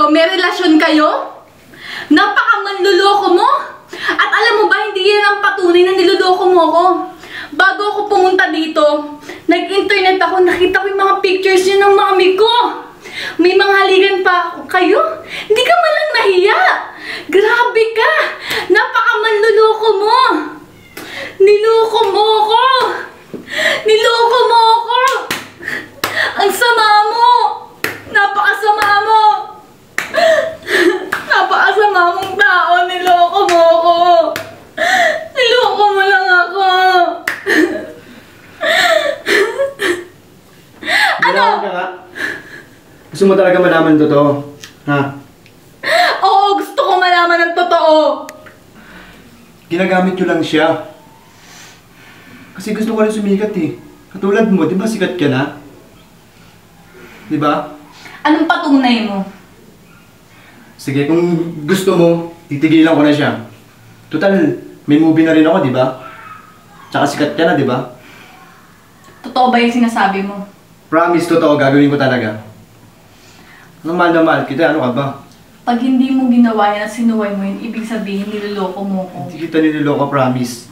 kayo? May relasyon kayo? Napakamanluloko mo? At alam mo ba, hindi yan ang patunay na niloloko mo ako. Bago ako pumunta dito, nag-internet ako, nakita ko yung mga pictures niyo ng mami ko. May mga haligan pa kayo? Hindi ka man lang nahiya. Grabe ka! Napakamanluloko mo! Niloko mo ako! Niloko mo ako! Ang sama mo! Napakasama mo! Napakasama mong tao! Niloko mo ako! Niloko mo lang ako! Ano? Ka nga? Gusto mo talaga malaman ang totoo? Ha? Oo, gusto ko malaman ang totoo! Ginagamit nyo lang siya. Kasi gusto ko rin sumikat eh. Katulad mo, di ba sikat ka na? Di ba? Anong patunay mo? Sige, kung gusto mo, titigilan ko na siya. Total, may movie na rin ako, di ba? Tsaka sikat ka na, di ba? Totoo ba yung sinasabi mo? Promise, totoo, gagawin ko talaga. Anong mahal na mahal kita, ano ka ba? Pag hindi mo ginawa yan at sinuway mo yun, ibig sabihin niloloko mo ko. Hindi kita niloloko, promise.